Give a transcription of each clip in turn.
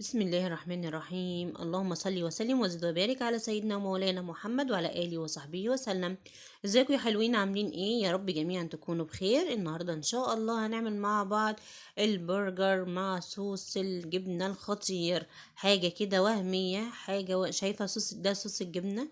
بسم الله الرحمن الرحيم. اللهم صل وسلم وزد وبارك على سيدنا ومولانا محمد وعلى آله وصحبه وسلم. ازيكم يا حلوين؟ عاملين ايه؟ يا رب جميعا تكونوا بخير. النهاردة ان شاء الله هنعمل مع بعض البرجر مع صوص الجبنة الخطير. حاجة كده وهمية، حاجة شايفة صوص ده؟ صوص الجبنة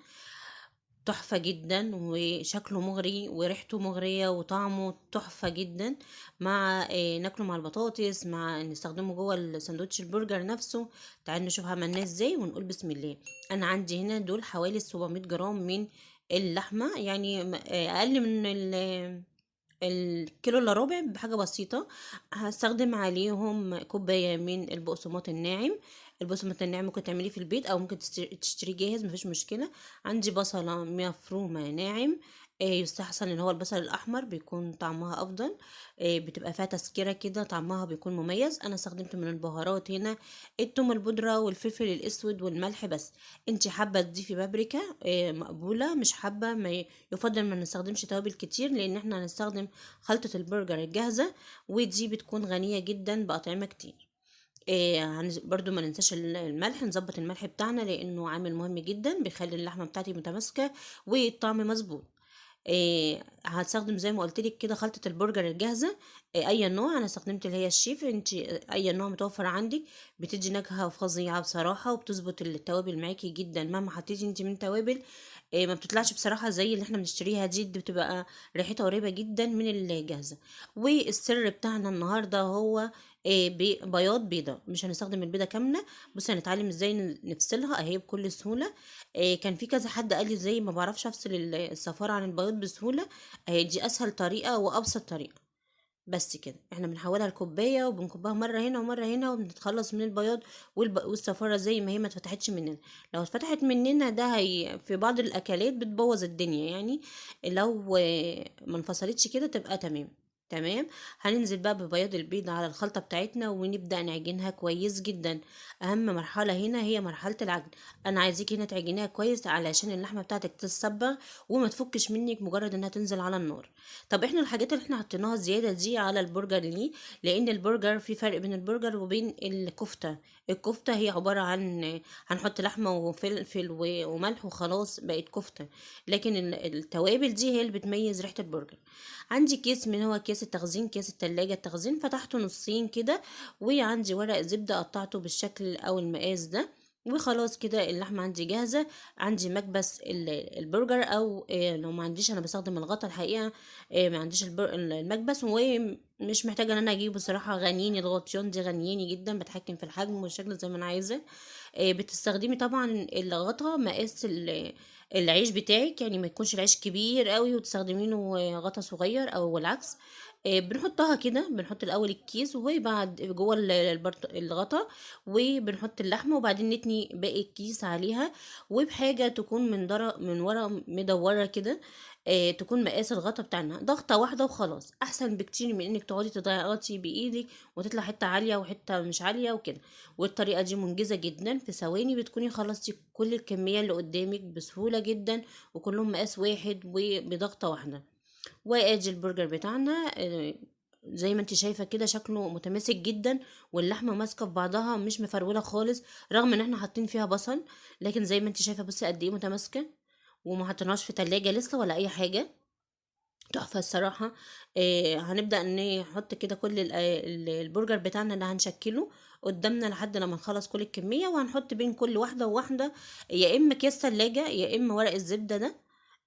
تحفة جدا وشكله مغري وريحته مغرية وطعمه تحفة جدا. مع ناكله مع البطاطس، مع نستخدمه جوه الساندوتش البرجر نفسه. تعالوا نشوف عملناه ازاي ونقول بسم الله. انا عندي هنا دول حوالي 700 جرام من اللحمة، يعني اقل من الكيلو الا ربع بحاجة بسيطة. هستخدم عليهم كوباية من البقسماط الناعم. البقسماط الناعم ممكن تعمليه في البيت او ممكن تشتريه جاهز، مفيش مشكلة. عندي بصلة مفرومة ناعم. يستحسن ان هو البصل الاحمر بيكون طعمها افضل. بتبقى فيها تسكيرة كده، طعمها بيكون مميز. انا استخدمت من البهارات هنا التوم البودرة والفلفل الاسود والملح بس. انتي حابة تضيفي بابريكا مقبولة، مش حابة ما يفضل ما نستخدمش توابل كتير، لان احنا هنستخدم خلطة البرجر الجاهزة، ودي بتكون غنية جدا بأطعمة كتير. برضو ما ننساش الملح، نظبط الملح بتاعنا لانه عامل مهم جدا، بيخلي اللحمة بتاعتي متماسكة والطعم مظبوط. هستخدم زي ما قلت لك كده خلطة البرجر الجاهزة. اي نوع، انا استخدمت اللي هي الشيف. انت اي نوع متوفر عندك بتدي نكهة فظيعة بصراحة، وبتظبط التوابل معاكي جدا مهما حطيتي انت من توابل. ما بتطلعش بصراحة زي اللي احنا بنشتريها دي بتبقى ريحتها قريبة جدا من الجاهزة. والسر بتاعنا النهاردة هو بياض بيضة. مش هنستخدم البيضة كاملة. بصي هنتعلم ازاي نفصلها اهي بكل سهولة. كان في كذا حد قال لي ازاي ما بعرفش افصل الصفار عن البياض بسهولة. اهي دي اسهل طريقة وابسط طريقة. بس كده احنا بنحولها لكوبايه وبنكبها مره هنا ومره هنا وبنتخلص من البياض والصفاره زي ما هي ما اتفتحتش مننا. لو اتفتحت مننا ده هي في بعض الاكلات بتبوظ الدنيا يعني. لو ما انفصلتش كده تبقى تمام. تمام. هننزل بقى ببياض البيض على الخلطه بتاعتنا ونبدا نعجنها كويس جدا. اهم مرحله هنا هي مرحله العجن. انا عايزاكي هنا تعجنيها كويس علشان اللحمه بتاعتك تتصبغ وما تفكش منك مجرد انها تنزل على النار. طب احنا الحاجات اللي احنا حطيناها زيادة دي على البرجر ليه؟ لان البرجر في فرق بين البرجر وبين الكفتة. الكفتة هي عبارة عن هنحط لحمة وفلفل وملح وخلاص بقت كفتة. لكن التوابل دي هي اللي بتميز ريحة البرجر. عندي كيس من هو كيس التخزين، كيس التلاجة التخزين، فتحته نصين كده. وعندي ورق زبدة قطعته بالشكل او المقاس ده. وخلاص كده اللحمة عندي جاهزة. عندي مكبس البرجر، او لو ما عنديش انا بستخدم الغطا الحقيقة. ما عنديش المكبس، ومش محتاجه ان انا اجيبه صراحه. غنيني الغطيان دي غنياني جدا، بتحكم في الحجم والشكل زي ما انا عايزه. بتستخدمي طبعا الغطا مقاس العيش بتاعك، يعني ما يكونش العيش كبير قوي وتستخدمينه غطا صغير او العكس. بنحطها كده، بنحط الاول الكيس وبعد جوه الغطا. وبنحط اللحمه وبعدين نتني باقي الكيس عليها. وبحاجه تكون من ورا مدوره كده. تكون مقاس الغطا بتاعنا ضغطة واحدة وخلاص، أحسن بكتير من إنك تقعدي تضغطي بإيدك وتطلع حتة عالية وحتة مش عالية وكده. والطريقة دي منجزة جدا، في ثواني بتكوني خلصتي كل الكمية اللي قدامك بسهولة جدا. وكلهم مقاس واحد وبضغطة واحدة. وادي البرجر بتاعنا. زي ما انت شايفة كده شكله متماسك جدا. واللحمة ماسكة في بعضها مش مفرولة خالص، رغم ان احنا حاطين فيها بصل. لكن زي ما انت شايفة بصي قد ايه متماسكة. وما حطيناش في تلاجة لسه ولا اي حاجة. تحفة الصراحة. هنبدأ نحط كده كل البرجر بتاعنا اللي هنشكله قدامنا لحد لما نخلص كل الكمية. وهنحط بين كل واحدة وواحدة يا إما أكياس تلاجة يا إما ورق الزبدة ده.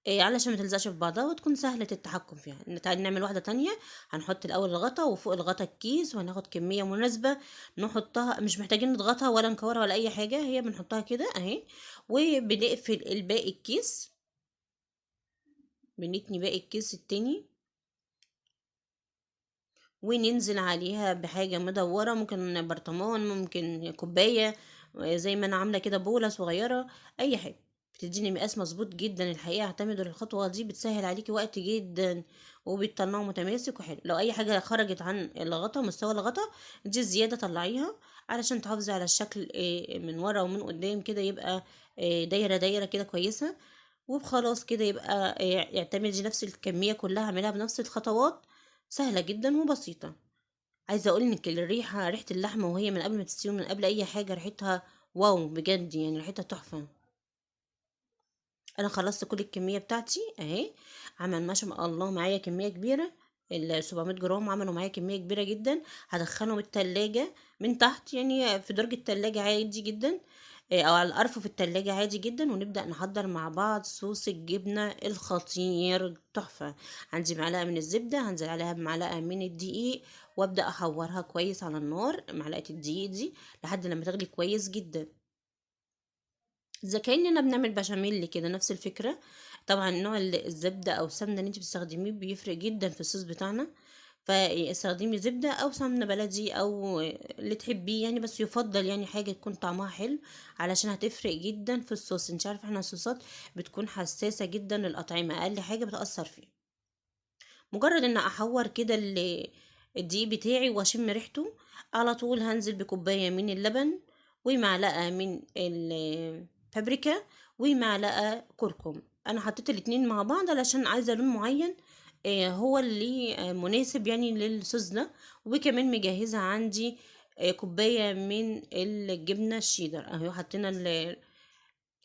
علشان ما تلزقش في بعضها وتكون سهلة التحكم فيها. تعالي نعمل واحدة تانية. هنحط الأول الغطا وفوق الغطا الكيس، وهناخد كمية مناسبة نحطها. مش محتاجين نضغطها ولا نكورها ولا أي حاجة، هي بنحطها كده أهي. وبنقفل الباقي الكيس. بنتني باقي الكيس التاني وننزل عليها بحاجة مدورة، ممكن برطمان ممكن كوباية. زي ما انا عاملة كده بولة صغيرة. اي حاجة بتديني مقاس مظبوط جدا الحقيقة. اعتمدوا الخطوة دي بتسهل عليكي وقت جدا. وبتطلعه متماسك وحلو. لو اي حاجة خرجت عن الغطا مستوى الغطا دي زيادة طلعيها علشان تحافظي على الشكل من ورا ومن قدام كده يبقى دايرة دايرة كده كويسة. وخلاص كده يبقى اعتمدي نفس الكمية كلها اعملها بنفس الخطوات. سهلة جدا وبسيطة. عايزة اقول لك الريحة، ريحة اللحمة وهي من قبل ما تستوي، من قبل اي حاجة، ريحتها واو بجد، يعني ريحتها تحفة. انا خلصت كل الكمية بتاعتي اهي. عمل ما شاء الله معايا كمية كبيرة، ال 700 جرام عملوا معايا كمية كبيرة جدا. هدخلهم التلاجة من تحت، يعني في درج التلاجة عادي جدا، او على الارف في التلاجة عادي جدا، ونبدأ نحضر مع بعض صوص الجبنة الخطير تحفة. عندي معلقة من الزبدة، هنزل عليها بمعلقة من الدقيق، وابدأ احورها كويس على النار، معلقة الدقيق دي لحد لما تغلي كويس جدا، زي كأننا بنعمل بشاميل كده، نفس الفكرة. طبعا نوع الزبدة او السمنة اللي انت بتستخدميه بيفرق جدا في الصوص بتاعنا، فاستخدمي زبدة او سمنة بلدي او اللي تحبيه يعني، بس يفضل يعني حاجة تكون طعمها حلو، علشان هتفرق جدا في الصوص. انت عارفة احنا الصوصات بتكون حساسة جدا للأطعمة، اقل حاجة بتأثر فيه. مجرد ان احور كده الدقيق بتاعي واشم ريحته، على طول هنزل بكوباية من اللبن، ومعلقة من البابريكا، ومعلقة كركم. انا حطيت الاتنين مع بعض علشان عايزة لون معين، هو اللي مناسب يعني للصوص ده. وكمان مجهزة عندي كوباية من الجبنة الشيدر اهو. حطينا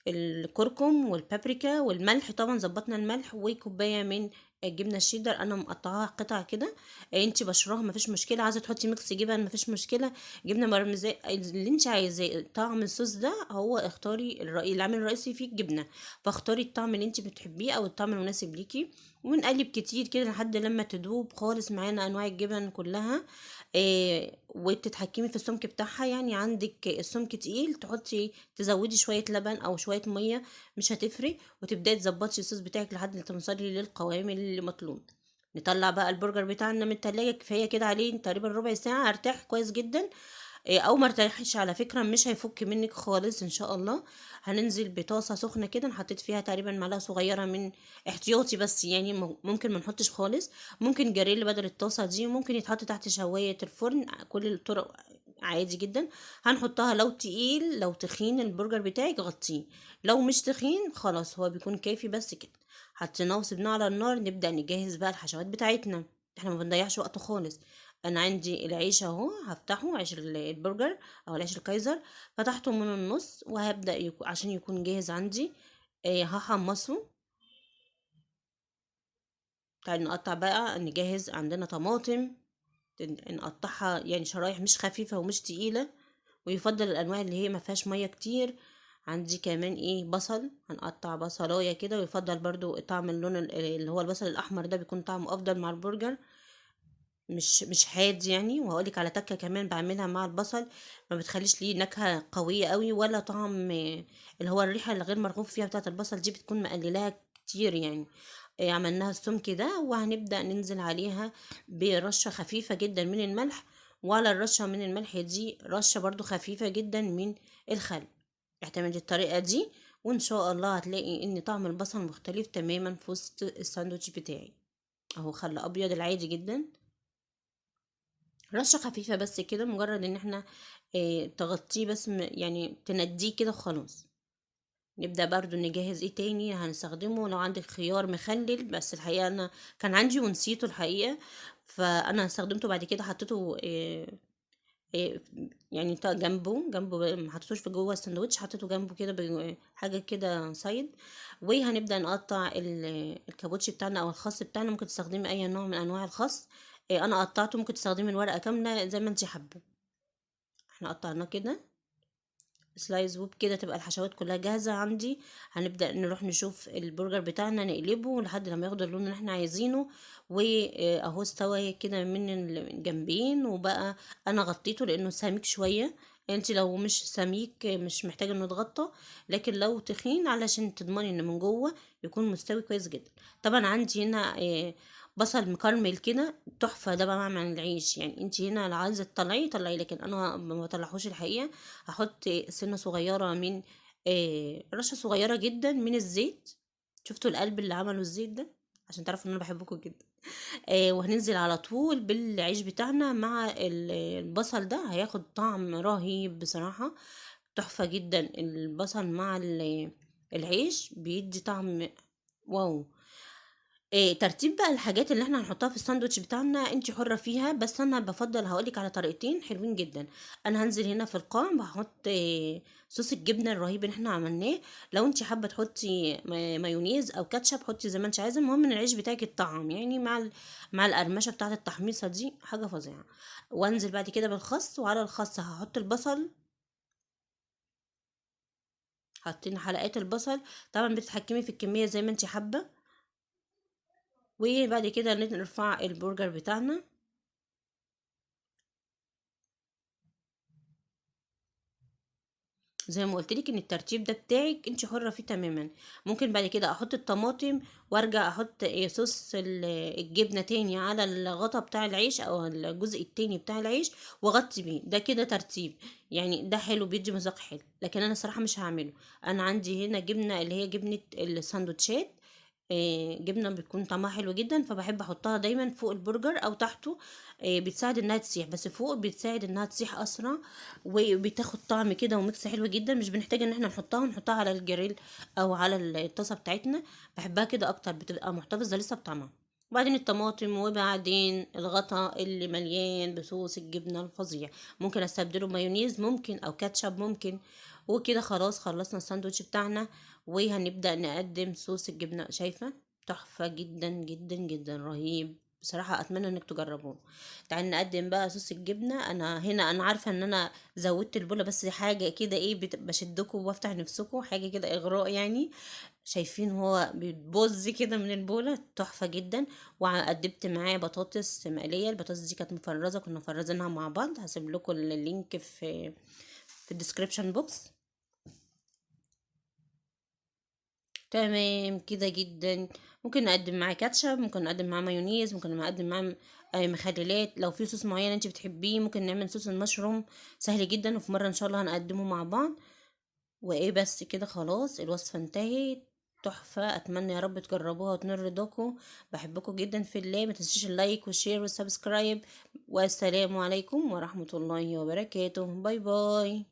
الكركم والبابريكا والملح، طبعا ظبطنا الملح، وكوبايه من الجبنه الشيدر انا مقطعاها قطع كده. انتي بشراها مفيش مشكله، عايزه تحطي ميكس جبن مفيش مشكله، جبنه بارميزان اللي انت عايزاه. طعم الصوص ده هو اختاري العامل الرئيسي فيه الجبنه، فاختاري الطعم اللي انت بتحبيه او الطعم المناسب ليكي. ونقلب كتير كده لحد لما تدوب خالص معانا انواع الجبن كلها. وتتحكمي في السمك بتاعها، يعني عندك السمك تقيل تحطي، تزودي شويه لبن او شويه ميه، مش هتفرق. وتبداي تظبطي الصوص بتاعك لحد ما توصلي للقوام اللي مطلوب. نطلع بقى البرجر بتاعنا من التلاجة، كفايه كده عليه تقريبا ربع ساعه، ارتاح كويس جدا. او ما ارتاحش على فكره مش هيفك منك خالص ان شاء الله. هننزل بطاسه سخنه كده، أنا حطيت فيها تقريبا معلقه صغيره من احتياطي، بس يعني ممكن ما نحطش خالص، ممكن جريل بدل الطاسه دي، ممكن يتحط تحت شوايه الفرن، كل الطرق عادي جدا. هنحطها لو تقيل، لو تخين البرجر بتاعك غطيه، لو مش تخين خلاص هو بيكون كافي بس كده. حطيناه وسبناه على النار، نبدأ نجهز بقى الحشوات بتاعتنا، احنا ما بنضيعش وقت خالص. انا عندي العيش اهو، هفتحه عيش البرجر او العيش الكايزر، فتحته من النص وهبدأ عشان يكون جاهز عندي. هحمصه. تعالي نقطع بقى، نجهز عندنا طماطم، نقطعها يعني شرايح مش خفيفة ومش تقيلة، ويفضل الانواع اللي هي ما فيهاش ميه كتير. عندي كمان ايه بصل، هنقطع بصلايه كده، ويفضل برضو طعم اللون اللي هو البصل الاحمر ده بيكون طعمه افضل مع البرجر، مش حاد يعني. وهقولك على تكه كمان بعملها مع البصل، ما بتخليش ليه نكهه قويه قوي ولا طعم، اللي هو الريحه اللي غير مرغوب فيها بتاعه البصل دي بتكون مقللاها كتير يعني. عملناها السمك ده، وهنبدأ ننزل عليها برشة خفيفة جدا من الملح، وعلى الرشة من الملح دي رشة برضو خفيفة جدا من الخل. اعتمدي الطريقة دي، وان شاء الله هتلاقي ان طعم البصل مختلف تماما في وسط الساندوتش بتاعي. اهو خل ابيض العادي جدا، رشة خفيفة بس كده، مجرد ان احنا تغطيه بس، يعني تنديه كده وخلاص. نبدأ برضو نجهز ايه تاني هنستخدمه. لو عندك خيار مخلل، بس الحقيقة انا كان عندي ونسيته الحقيقة، فانا استخدمته بعد كده، حطيته إيه يعني جنبه ما حطيتوش في جوه الساندوتش، حطيته جنبه كده حاجة كده سايد. وهنبدأ نقطع الكابوتشي بتاعنا او الخس بتاعنا، ممكن تستخدمي اي نوع من انواع الخس. انا قطعته، ممكن تستخدمي الورقة كاملة زي ما انت حابة. احنا قطعناه كده سلايز، وبكده تبقى الحشوات كلها جاهزة عندي. هنبدأ نروح نشوف البرجر بتاعنا، نقلبه لحد لما ياخد اللون اللي احنا عايزينه، واهو استوى كده من الجنبين. وبقى انا غطيته لانه سميك شوية، انت لو مش سميك مش محتاجة انه يتغطى، لكن لو تخين علشان تضمني ان من جوه يكون مستوي كويس جدا. طبعا عندي هنا بصل مكرمل كده تحفة، ده بقى مع العيش يعني. انت هنا لو عايزة تطلعيه طلعيه، لكن انا ما بطلعهوش الحقيقة. هحط سنة صغيرة من رشة صغيرة جدا من الزيت. شفتوا القلب اللي عمله الزيت ده؟ عشان تعرفوا ان انا بحبكم جدا. وهننزل على طول بالعيش بتاعنا مع البصل ده، هياخد طعم رهيب بصراحة، تحفة جدا. البصل مع العيش بيدي طعم واو. ترتيب بقى الحاجات اللي إحنا هنحطها في الساندوتش بتاعنا أنتِ حرة فيها، بس أنا بافضّل هاقول لِك على طريقتين حلوين جدًا. أنا هانزل هنا في القاع هاحط صوص الجبنة الرهيب اللي إحنا عملناه. لو أنتِ حابة تحطي مايونيز أو كاتشب حطي زي ما أنتِ عايزة، المهم إن العيش بتاعِك يتطعم، يعني مع القرمشة بتاعة التحميصة دي حاجة فظيعة. وأنزل بعد كده بالخس، وعلى الخس هاحط البصل. حطينا حلقات البصل، طبعًا بتتحكمي في الكمية زي ما أنتِ حابة. وبعد كده نرفع البرجر بتاعنا. زي ما قلت لك ان الترتيب ده بتاعك انت حرة فيه تماما. ممكن بعد كده احط الطماطم، وارجع احط صوص الجبنة تاني على الغطا بتاع العيش او الجزء التاني بتاع العيش، واغطي بيه. ده كده ترتيب، يعني ده حلو بيدي مذاق حلو، لكن انا صراحة مش هعمله. انا عندي هنا جبنة اللي هي جبنة الساندوتشات. جبنة بتكون طعمها حلو جدا، فبحب احطها دايما فوق البرجر او تحته. بتساعد انها تسيح، بس فوق بتساعد انها تسيح اسرع، وبتاخد طعم كده وميكس حلو جدا. مش بنحتاج ان احنا نحطها على الجريل او على الطاسه بتاعتنا. بحبها كده اكتر، بتبقى محتفظه لسه بطعمها. وبعدين الطماطم، وبعدين الغطا اللي مليان بصوص الجبنه الفظيع. ممكن استبدله مايونيز ممكن او كاتشب ممكن. وكده خلاص خلصنا الساندوتش بتاعنا. وهنبدأ نقدم صوص الجبنة. شايفة؟ تحفة جدا جدا جدا، رهيب بصراحة. أتمنى إنك تجربوه. تعالي نقدم بقى صوص الجبنة. أنا هنا أنا عارفة إن أنا زودت البولة، بس حاجة كده إيه بشدكم وبفتح نفسكم، حاجة كده إغراء يعني. شايفين هو بيتبظ كده من البولة، تحفة جدا. وقدمت معاه بطاطس مقلية. البطاطس دي كانت مفرزة، كنا مفرزينها مع بعض. هسيب لكم اللينك في الديسكريبشن بوكس. تمام كده جدا. ممكن نقدم معاه كاتشب، ممكن نقدم معاه مايونيز، ممكن نقدم معاه مخللات. لو في صوص معين انت بتحبيه ممكن نعمل صوص المشروم، سهل جدا. وفي مرة ان شاء الله هنقدمه مع بعض. وايه بس كده خلاص الوصفة انتهت. تحفة. اتمنى يا رب تجربوها وتنال رضاكم. بحبكم جدا في الله. ما تنسيش اللايك والشير والسبسكرايب. والسلام عليكم ورحمة الله وبركاته. باي باي.